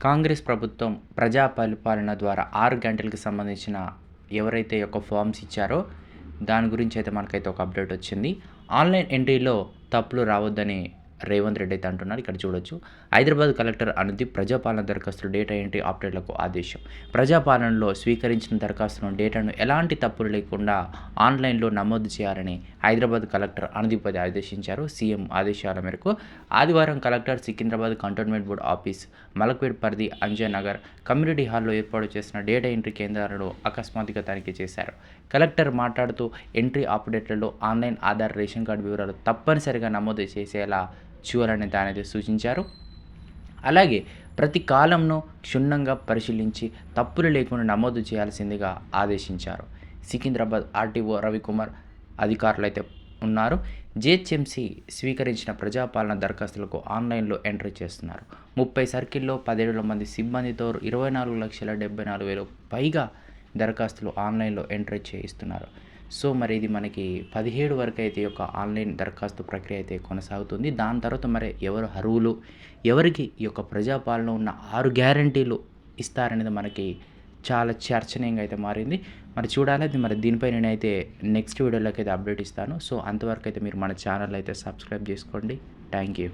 కాంగ్రెస్ ప్రభుత్వం ప్రజా పరిపాలన ద్వారా 6 గంటలకు సంబంధించిన ఎవరైతే ఈ యొక్క ఫార్మ్స్ ఇచ్చారో దాని గురించి అయితే మనకైతే ఒక అప్డేట్ వచ్చింది. ఆన్‌లైన్ ఎంట్రీలో తప్పులు రావద్దని రేవంత్ రెడ్డి అయితే అంటున్నారు. ఇక్కడ చూడొచ్చు. హైదరాబాద్ కలెక్టర్ అనుదీప్ ప్రజాపాలన దరఖాస్తులు డేటా ఎంట్రీ ఆపరేటర్లకు ఆదేశం. ప్రజాపాలనలో స్వీకరించిన దరఖాస్తులను డేటాను ఎలాంటి తప్పులు లేకుండా ఆన్‌లైన్‌లో నమోదు చేయాలని హైదరాబాద్ కలెక్టర్ అనుదీప్ అయితే ఆదేశించారు. సీఎం ఆదేశాల మేరకు ఆదివారం collector Secunderabad cantonment board office, Malakpet పరిధి అంజయ్ నగర్ కమ్యూనిటీ హాల్లో ఏర్పాటు చేసిన డేటా ఎంట్రీ కేంద్రాలను అకస్మాత్తుగా తనిఖీ చేశారు. కలెక్టర్ మాట్లాడుతూ ఎంట్రీ ఆపరేటర్లలో ఆన్‌లైన్ ఆధార్, రేషన్ కార్డు వివరాలు తప్పనిసరిగా నమోదు చేసేలా చూడాలని దానైతే సూచించారు. అలాగే ప్రతి కాలంను క్షుణ్ణంగా పరిశీలించి తప్పులు లేకుండా నమోదు చేయాల్సిందిగా ఆదేశించారు. సికింద్రాబాద్ ఆర్టీఓ రవికుమార్ అధికారులైతే ఉన్నారు. జీహెచ్ఎంసీ స్వీకరించిన ప్రజాపాలన దరఖాస్తులకు ఆన్లైన్లో ఎంట్రీ చేస్తున్నారు. 30 సర్కిల్లో 17 మంది సిబ్బందితో 24,74,000 పైగా దరఖాస్తులు ఆన్లైన్లో ఎంట్రీ చేయిస్తున్నారు. సో మరి ఇది మనకి 17 వరకు అయితే ఈ యొక్క ఆన్లైన్ దరఖాస్తు ప్రక్రియ అయితే కొనసాగుతుంది. దాని తర్వాత మరి ఎవరు అర్హులు, ఎవరికి ఈ యొక్క ప్రజాపాలన ఉన్న 6 గ్యారంటీలు ఇస్తారనేది మనకి చాలా చర్చనీయంగా అయితే మారింది. మరి చూడాలి అది. మరి దీనిపై నేనైతే నెక్స్ట్ వీడియోలోకి అయితే అప్డేట్ ఇస్తాను. సో అంతవరకు అయితే మీరు మన ఛానల్ అయితే సబ్స్క్రైబ్ చేసుకోండి. Thank you.